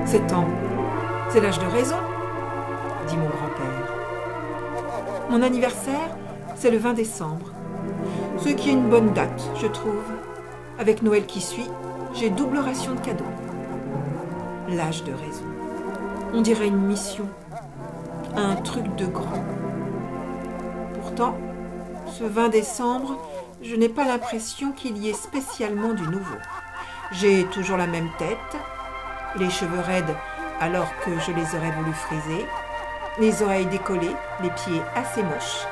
7 ans, c'est l'âge de raison, dit mon grand-père. Mon anniversaire, c'est le 20 décembre, ce qui est une bonne date, je trouve. Avec Noël qui suit, j'ai double ration de cadeaux. L'âge de raison. On dirait une mission, un truc de grand. Pourtant, ce 20 décembre, je n'ai pas l'impression qu'il y ait spécialement du nouveau. J'ai toujours la même tête, les cheveux raides alors que je les aurais voulu friser, les oreilles décollées, les pieds assez moches.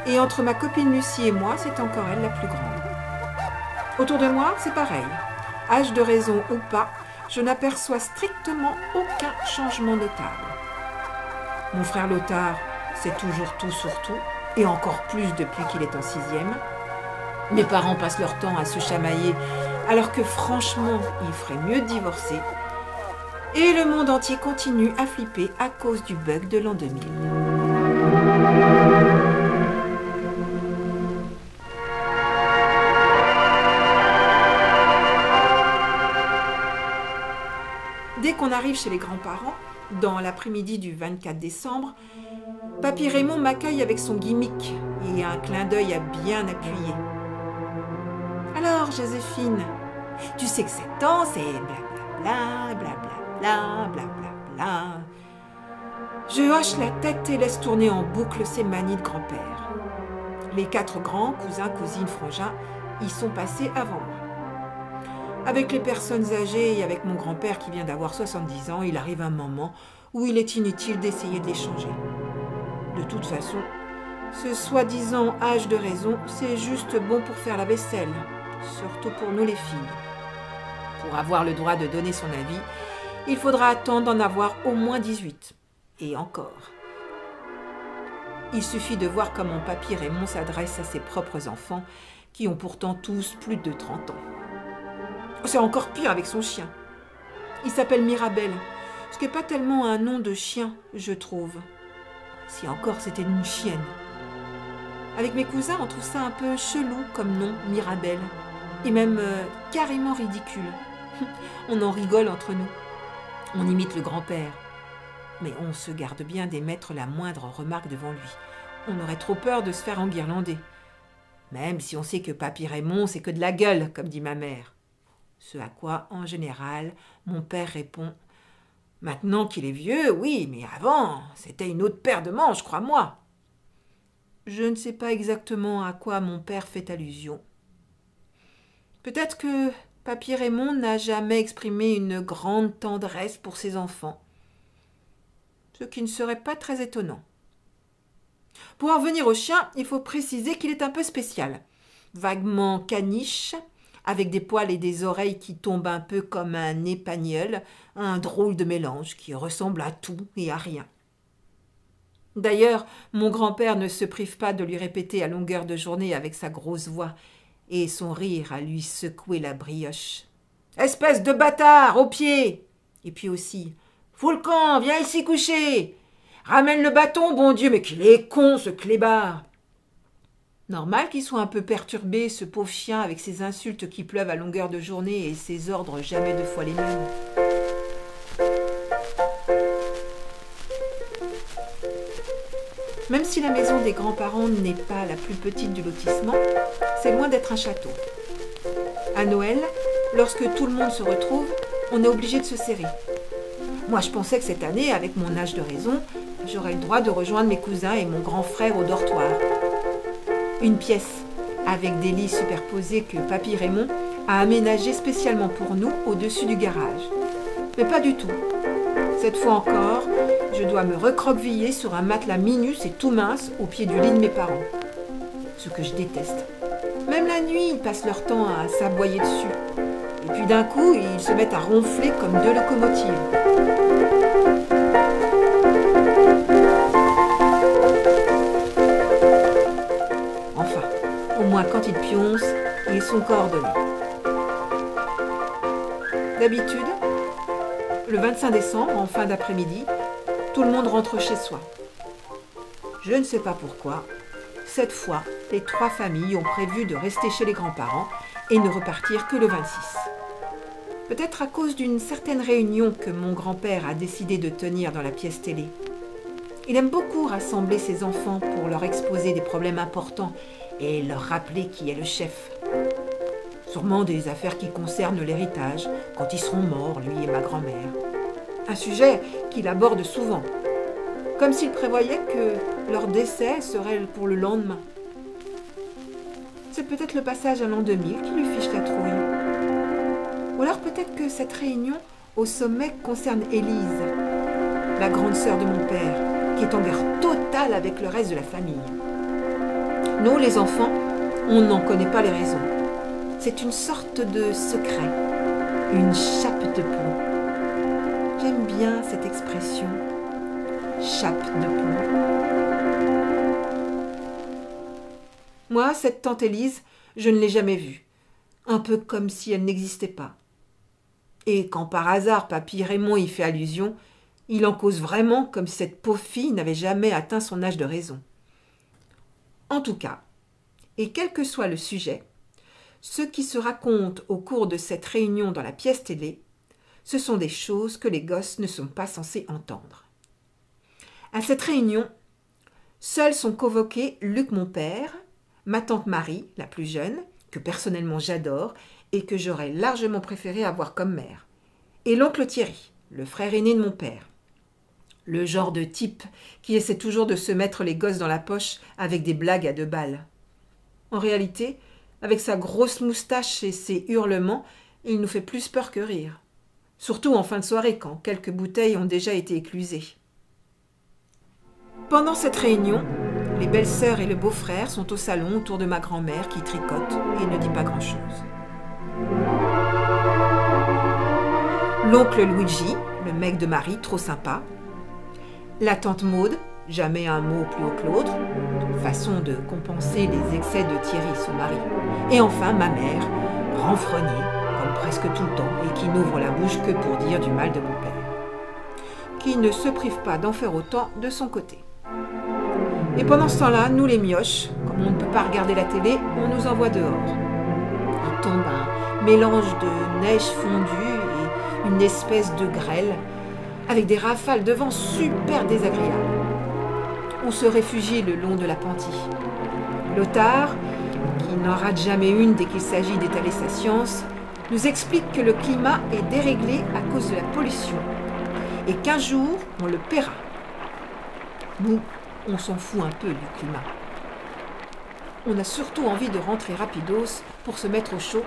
Et entre ma copine Lucie et moi, c'est encore elle la plus grande. Autour de moi, c'est pareil. Âge de raison ou pas, je n'aperçois strictement aucun changement notable. Mon frère Lothar, c'est toujours tout sur tout, et encore plus depuis qu'il est en 6e. Mes parents passent leur temps à se chamailler, alors que franchement, il ferait mieux de divorcer. Et le monde entier continue à flipper à cause du bug de l'an 2000. Dès qu'on arrive chez les grands-parents, dans l'après-midi du 24 décembre, Papy Raymond m'accueille avec son gimmick et un clin d'œil à bien appuyer. « Alors, Joséphine, tu sais que 7 ans, c'est blablabla, blablabla, blablabla. » Je hoche la tête et laisse tourner en boucle ces manies de grand-père. Les 4 grands, cousins, cousines, frangins, y sont passés avant moi. Avec les personnes âgées et avec mon grand-père qui vient d'avoir 70 ans, il arrive un moment où il est inutile d'essayer de les changer. De toute façon, ce soi-disant âge de raison, c'est juste bon pour faire la vaisselle, surtout pour nous les filles. Pour avoir le droit de donner son avis, il faudra attendre d'en avoir au moins 18. Et encore. Il suffit de voir comment Papy Raymond s'adresse à ses propres enfants, qui ont pourtant tous plus de 30 ans. C'est encore pire avec son chien. Il s'appelle Mirabelle, ce qui n'est pas tellement un nom de chien, je trouve. Si encore c'était une chienne. Avec mes cousins, on trouve ça un peu chelou comme nom, Mirabelle. Et même carrément ridicule. On en rigole entre nous. On imite le grand-père. Mais on se garde bien d'émettre la moindre remarque devant lui. On aurait trop peur de se faire enguirlander. Même si on sait que Papy Raymond, c'est que de la gueule, comme dit ma mère. Ce à quoi, en général, mon père répond « Maintenant qu'il est vieux, oui, mais avant, c'était une autre paire de manches, crois-moi. » Je ne sais pas exactement à quoi mon père fait allusion. Peut-être que Papy Raymond n'a jamais exprimé une grande tendresse pour ses enfants, ce qui ne serait pas très étonnant. Pour en venir au chien, il faut préciser qu'il est un peu spécial, vaguement caniche, avec des poils et des oreilles qui tombent un peu comme un épagnol, un drôle de mélange qui ressemble à tout et à rien. D'ailleurs, mon grand-père ne se prive pas de lui répéter à longueur de journée avec sa grosse voix et son rire à lui secouer la brioche. « Espèce de bâtard, au pied !» Et puis aussi « Fous le camp, viens ici coucher !»« Ramène le bâton, bon Dieu, mais qu'il est con, ce clébard !» Normal qu'il soit un peu perturbé, ce pauvre chien, avec ses insultes qui pleuvent à longueur de journée et ses ordres jamais 2 fois les mêmes. Même si la maison des grands-parents n'est pas la plus petite du lotissement, c'est loin d'être un château. À Noël, lorsque tout le monde se retrouve, on est obligé de se serrer. Moi, je pensais que cette année, avec mon âge de raison, j'aurais le droit de rejoindre mes cousins et mon grand frère au dortoir. Une pièce avec des lits superposés que Papy Raymond a aménagé spécialement pour nous au-dessus du garage. Mais pas du tout. Cette fois encore, je dois me recroqueviller sur un matelas minus et tout mince au pied du lit de mes parents. Ce que je déteste. Même la nuit, ils passent leur temps à s'aboyer dessus. Et puis d'un coup, ils se mettent à ronfler comme deux locomotives. Enfin, au moins quand ils pioncent, ils sont coordonnés. D'habitude, le 25 décembre, en fin d'après-midi, tout le monde rentre chez soi. Je ne sais pas pourquoi, cette fois, les 3 familles ont prévu de rester chez les grands-parents et ne repartir que le 26. Peut-être à cause d'une certaine réunion que mon grand-père a décidé de tenir dans la pièce télé. Il aime beaucoup rassembler ses enfants pour leur exposer des problèmes importants et leur rappeler qui est le chef. Sûrement des affaires qui concernent l'héritage, quand ils seront morts, lui et ma grand-mère. Un sujet qu'il aborde souvent, comme s'il prévoyait que leur décès serait pour le lendemain. C'est peut-être le passage à l'an 2000 qui lui fiche la trouille. Ou alors peut-être que cette réunion au sommet concerne Élise, la grande sœur de mon père, qui est en guerre totale avec le reste de la famille. Nous, les enfants, on n'en connaît pas les raisons. C'est une sorte de secret, une chape de plomb. J'aime bien cette expression, chape de plomb. Moi, cette tante Élise, je ne l'ai jamais vue, un peu comme si elle n'existait pas. Et quand par hasard papy Raymond y fait allusion, il en cause vraiment comme si cette pauvre fille n'avait jamais atteint son âge de raison. En tout cas, et quel que soit le sujet, ce qui se raconte au cours de cette réunion dans la pièce télé, ce sont des choses que les gosses ne sont pas censés entendre. À cette réunion, seuls sont convoqués Luc mon père, ma tante Marie, la plus jeune, que personnellement j'adore et que j'aurais largement préféré avoir comme mère, et l'oncle Thierry, le frère aîné de mon père. Le genre de type qui essaie toujours de se mettre les gosses dans la poche avec des blagues à 2 balles. En réalité, avec sa grosse moustache et ses hurlements, il nous fait plus peur que rire. Surtout en fin de soirée, quand quelques bouteilles ont déjà été éclusées. Pendant cette réunion, les belles-sœurs et le beau-frère sont au salon autour de ma grand-mère qui tricote et ne dit pas grand-chose. L'oncle Luigi, le mec de Marie, trop sympa. La tante Maude, jamais un mot plus haut que l'autre, façon de compenser les excès de Thierry, son mari. Et enfin ma mère, renfrognée, comme presque tout le temps, et qui n'ouvre la bouche que pour dire du mal de mon père, qui ne se prive pas d'en faire autant de son côté. Et pendant ce temps-là, nous les mioches, comme on ne peut pas regarder la télé, on nous envoie dehors. Il tombe un mélange de neige fondue et une espèce de grêle, avec des rafales de vent super désagréables. On se réfugie le long de la Panty. Lothar, qui n'en rate jamais une dès qu'il s'agit d'étaler sa science, nous explique que le climat est déréglé à cause de la pollution et qu'un jour, on le paiera. Nous, on s'en fout un peu du climat. On a surtout envie de rentrer rapidos pour se mettre au chaud,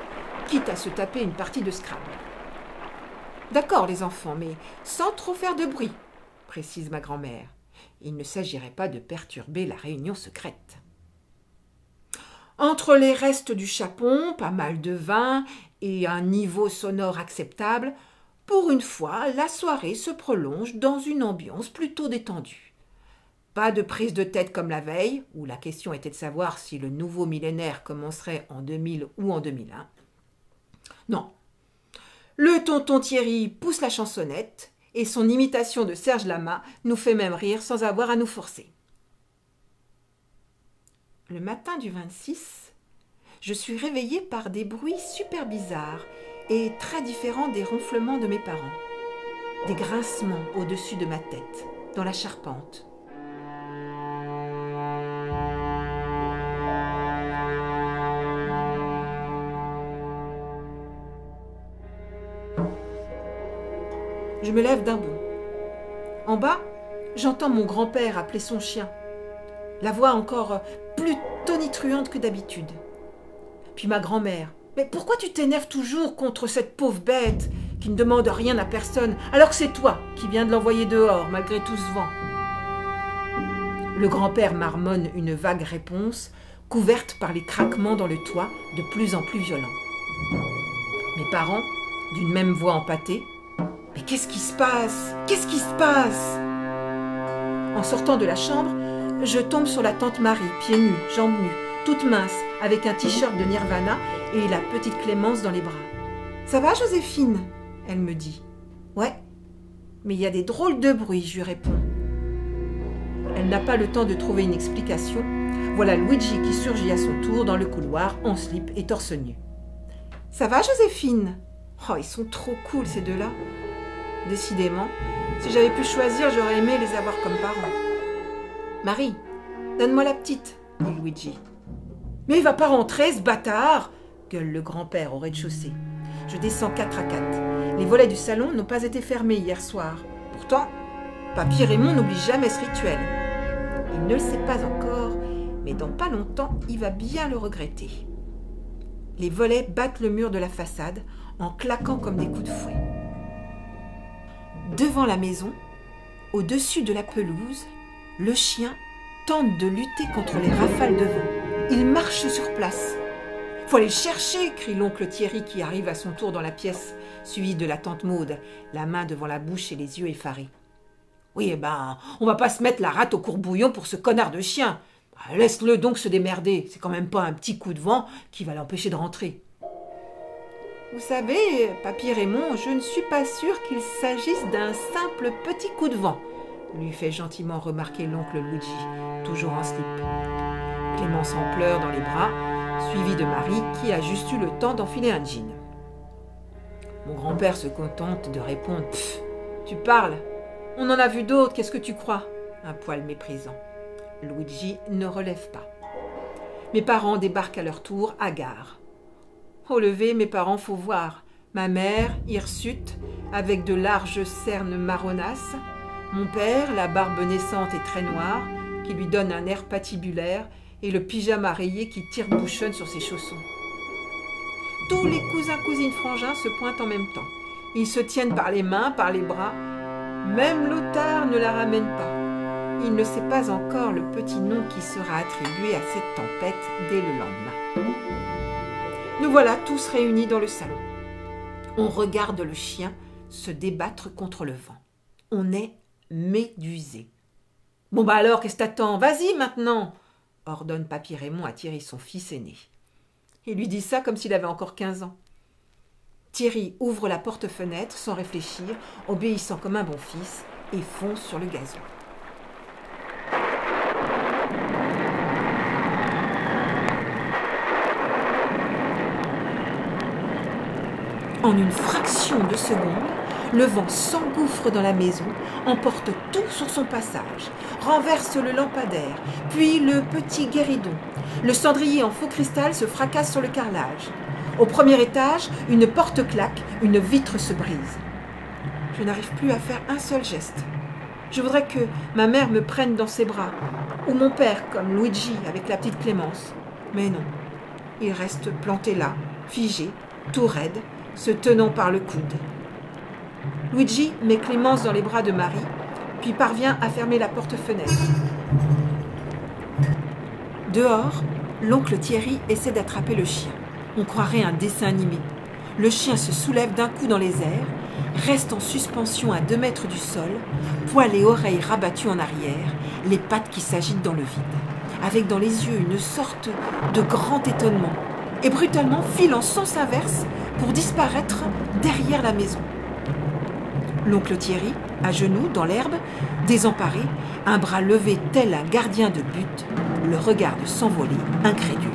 quitte à se taper une partie de Scrabble. D'accord les enfants, mais sans trop faire de bruit, précise ma grand-mère. Il ne s'agirait pas de perturber la réunion secrète. Entre les restes du chapon, pas mal de vin et un niveau sonore acceptable, pour une fois, la soirée se prolonge dans une ambiance plutôt détendue. Pas de prise de tête comme la veille, où la question était de savoir si le nouveau millénaire commencerait en 2000 ou en 2001. Non. Le tonton Thierry pousse la chansonnette et son imitation de Serge Lama nous fait même rire sans avoir à nous forcer. Le matin du 26, je suis réveillée par des bruits super bizarres et très différents des ronflements de mes parents. Des grincements au-dessus de ma tête, dans la charpente. Je me lève d'un bond. En bas, j'entends mon grand-père appeler son chien. La voix encore plus tonitruante que d'habitude. Puis ma grand-mère. « Mais pourquoi tu t'énerves toujours contre cette pauvre bête qui ne demande rien à personne, alors que c'est toi qui viens de l'envoyer dehors malgré tout ce vent ?» Le grand-père marmonne une vague réponse couverte par les craquements dans le toit de plus en plus violents. Mes parents, d'une même voix empâtée, « Mais qu'est-ce qui se passe? Qu'est-ce qui se passe ?» En sortant de la chambre, je tombe sur la tante Marie, pieds nus, jambes nues, toute mince, avec un t-shirt de Nirvana et la petite Clémence dans les bras. « Ça va, Joséphine ?» elle me dit. « Ouais, mais il y a des drôles de bruits, je lui réponds. Elle n'a pas le temps de trouver une explication. Voilà Luigi qui surgit à son tour dans le couloir, en slip et torse nu. « Ça va, Joséphine ?» Oh, ils sont trop cool, ces deux-là. Décidément, si j'avais pu choisir, j'aurais aimé les avoir comme parents. « Marie, donne-moi la petite, » dit Luigi. « Mais il va pas rentrer, ce bâtard !» gueule le grand-père au rez-de-chaussée. Je descends 4 à 4. Les volets du salon n'ont pas été fermés hier soir. Pourtant, Papy Raymond n'oublie jamais ce rituel. Il ne le sait pas encore, mais dans pas longtemps, il va bien le regretter. Les volets battent le mur de la façade en claquant comme des coups de fouet. Devant la maison, au-dessus de la pelouse, le chien tente de lutter contre les rafales de vent. Il marche sur place. « Faut aller le chercher !» crie l'oncle Thierry qui arrive à son tour dans la pièce, suivi de la tante Maude, la main devant la bouche et les yeux effarés. « Oui, on va pas se mettre la rate au courbouillon pour ce connard de chien. Laisse-le donc se démerder, c'est quand même pas un petit coup de vent qui va l'empêcher de rentrer. » Vous savez, Papy Raymond, je ne suis pas sûre qu'il s'agisse d'un simple petit coup de vent, lui fait gentiment remarquer l'oncle Luigi, toujours en slip. Clémence en pleure dans les bras, suivie de Marie qui a juste eu le temps d'enfiler un jean. Mon grand-père se contente de répondre « Pfff, tu parles, on en a vu d'autres, qu'est-ce que tu crois ?» un poil méprisant. Luigi ne relève pas. Mes parents débarquent à leur tour, hagards. Au lever, mes parents, faut voir. Ma mère, hirsute, avec de larges cernes marronasses. Mon père, la barbe naissante et très noire, qui lui donne un air patibulaire, et le pyjama rayé qui tire-bouchonne sur ses chaussons. Tous les cousins-cousines frangins se pointent en même temps. Ils se tiennent par les mains, par les bras. Même Lothar ne la ramène pas. Il ne sait pas encore le petit nom qui sera attribué à cette tempête dès le lendemain. Nous voilà tous réunis dans le salon. On regarde le chien se débattre contre le vent. On est médusés. « Bon alors, qu'est-ce que t'attends? Vas-y maintenant !» ordonne Papy Raymond à Thierry, son fils aîné. Il lui dit ça comme s'il avait encore 15 ans. Thierry ouvre la porte-fenêtre sans réfléchir, obéissant comme un bon fils, et fonce sur le gazon. En une fraction de seconde, le vent s'engouffre dans la maison, emporte tout sur son passage, renverse le lampadaire, puis le petit guéridon. Le cendrier en faux cristal se fracasse sur le carrelage. Au premier étage, une porte claque, une vitre se brise. Je n'arrive plus à faire un seul geste. Je voudrais que ma mère me prenne dans ses bras, ou mon père comme Luigi avec la petite Clémence. Mais non, il reste planté là, figé, tout raide, se tenant par le coude. Luigi met Clémence dans les bras de Marie, puis parvient à fermer la porte-fenêtre. Dehors, l'oncle Thierry essaie d'attraper le chien. On croirait un dessin animé. Le chien se soulève d'un coup dans les airs, reste en suspension à 2 mètres du sol, poil et oreilles rabattus en arrière, les pattes qui s'agitent dans le vide, avec dans les yeux une sorte de grand étonnement, et brutalement file en sens inverse pour disparaître derrière la maison. L'oncle Thierry, à genoux dans l'herbe, désemparé, un bras levé tel un gardien de but, le regarde s'envoler, incrédule.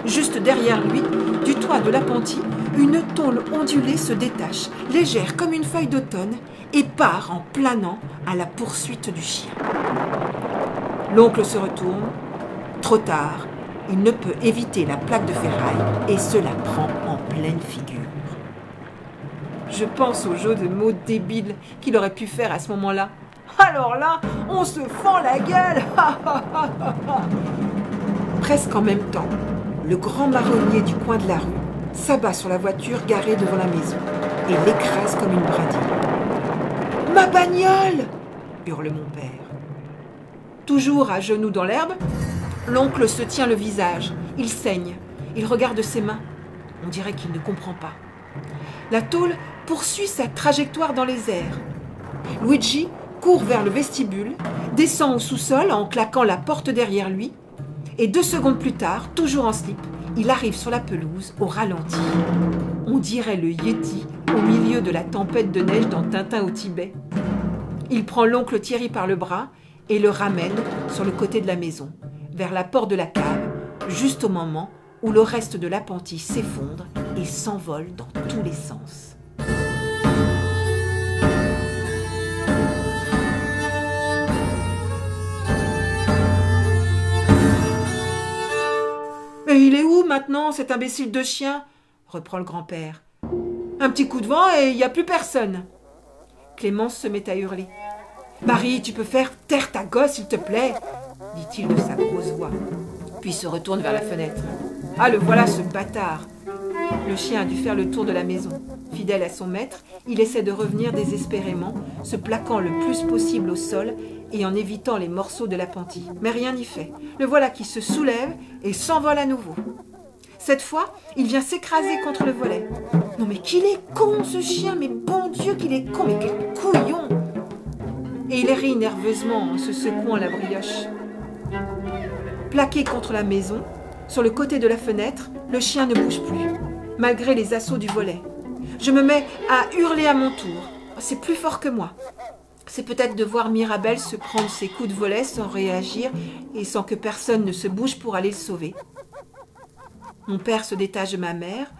Juste derrière lui, du toit de l'appentis, une tôle ondulée se détache, légère comme une feuille d'automne, et part en planant à la poursuite du chien. L'oncle se retourne. Trop tard, il ne peut éviter la plaque de ferraille et se la prend en pleine figure. Je pense au jeu de mots débile qu'il aurait pu faire à ce moment-là. Alors là, on se fend la gueule. Presque en même temps, le grand marronnier du coin de la rue s'abat sur la voiture garée devant la maison et l'écrase comme une brindille. « Ma bagnole !» hurle mon père. Toujours à genoux dans l'herbe, L'oncle se tient le visage. Il saigne. Il regarde ses mains. On dirait qu'il ne comprend pas. La tôle poursuit sa trajectoire dans les airs. Luigi court vers le vestibule, descend au sous-sol en claquant la porte derrière lui, et 2 secondes plus tard, toujours en slip, il arrive sur la pelouse au ralenti. On dirait le Yéti au milieu de la tempête de neige dans Tintin au Tibet. Il prend l'oncle Thierry par le bras et le ramène sur le côté de la maison, vers la porte de la cave, juste au moment où le reste de l'appentis s'effondre et s'envole dans tous les sens. « Mais il est où maintenant, cet imbécile de chien ?» reprend le grand-père. « Un petit coup de vent et il n'y a plus personne. » Clémence se met à hurler. « Marie, tu peux faire taire ta gosse, s'il te plaît ?» dit-il de sa grosse voix, puis se retourne vers la fenêtre. « Ah, le voilà, ce bâtard !» Le chien a dû faire le tour de la maison. Fidèle à son maître, il essaie de revenir désespérément, se plaquant le plus possible au sol et en évitant les morceaux de l'appentis. Mais rien n'y fait. Le voilà qui se soulève et s'envole à nouveau. Cette fois, il vient s'écraser contre le volet. Non mais qu'il est con ce chien, mais bon Dieu qu'il est con, mais quel couillon! Et il rit nerveusement en se secouant la brioche. Plaqué contre la maison, sur le côté de la fenêtre, le chien ne bouge plus, malgré les assauts du volet. Je me mets à hurler à mon tour. C'est plus fort que moi. C'est peut-être de voir Mirabel se prendre ses coups de volet sans réagir et sans que personne ne se bouge pour aller le sauver. Mon père se détache de ma mère,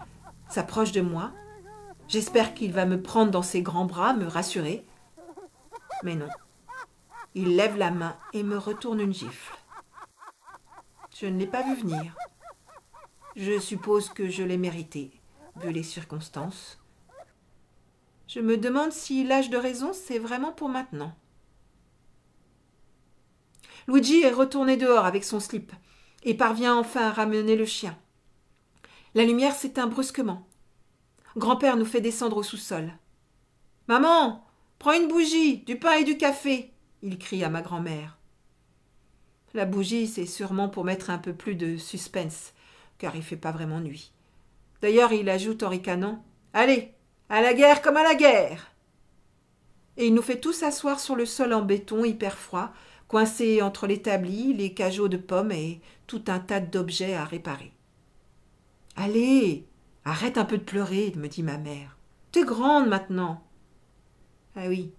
s'approche de moi. J'espère qu'il va me prendre dans ses grands bras, me rassurer. Mais non. Il lève la main et me retourne une gifle. Je ne l'ai pas vu venir. Je suppose que je l'ai mérité, vu les circonstances. Je me demande si l'âge de raison, c'est vraiment pour maintenant. Luigi est retourné dehors avec son slip et parvient enfin à ramener le chien. La lumière s'éteint brusquement. Grand-père nous fait descendre au sous-sol. « Maman, prends une bougie, du pain et du café !» il crie à ma grand-mère. La bougie, c'est sûrement pour mettre un peu plus de suspense, car il fait pas vraiment nuit. D'ailleurs, il ajoute en ricanant « Allez, à la guerre comme à la guerre !» Et il nous fait tous asseoir sur le sol en béton hyper froid, coincé entre l'établi, les cageots de pommes et tout un tas d'objets à réparer. « Allez, arrête un peu de pleurer, me dit ma mère. T'es grande maintenant. » Ah oui,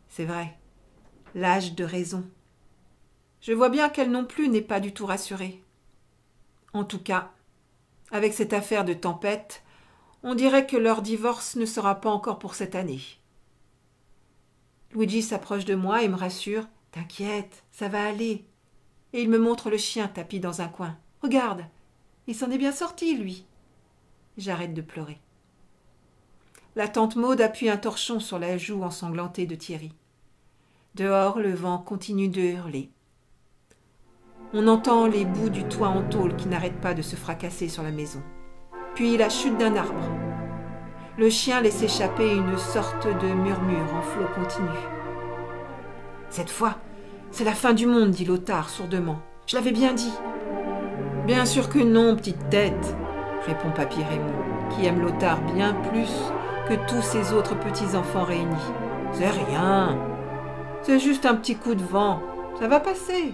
c'est vrai, l'âge de raison. Je vois bien qu'elle non plus n'est pas du tout rassurée. En tout cas, avec cette affaire de tempête, on dirait que leur divorce ne sera pas encore pour cette année. Luigi s'approche de moi et me rassure. « T'inquiète, ça va aller. » Et il me montre le chien tapi dans un coin. « Regarde, il s'en est bien sorti, lui. » J'arrête de pleurer. La tante Maude appuie un torchon sur la joue ensanglantée de Thierry. Dehors, le vent continue de hurler. On entend les bouts du toit en tôle qui n'arrêtent pas de se fracasser sur la maison. Puis la chute d'un arbre. Le chien laisse échapper une sorte de murmure en flot continu. « Cette fois, c'est la fin du monde, dit Lothar sourdement. Je l'avais bien dit. »« Bien sûr que non, petite tête, répond Papy Raymond, qui aime Lothar bien plus que tous ses autres petits-enfants réunis. C'est rien. C'est juste un petit coup de vent. Ça va passer. »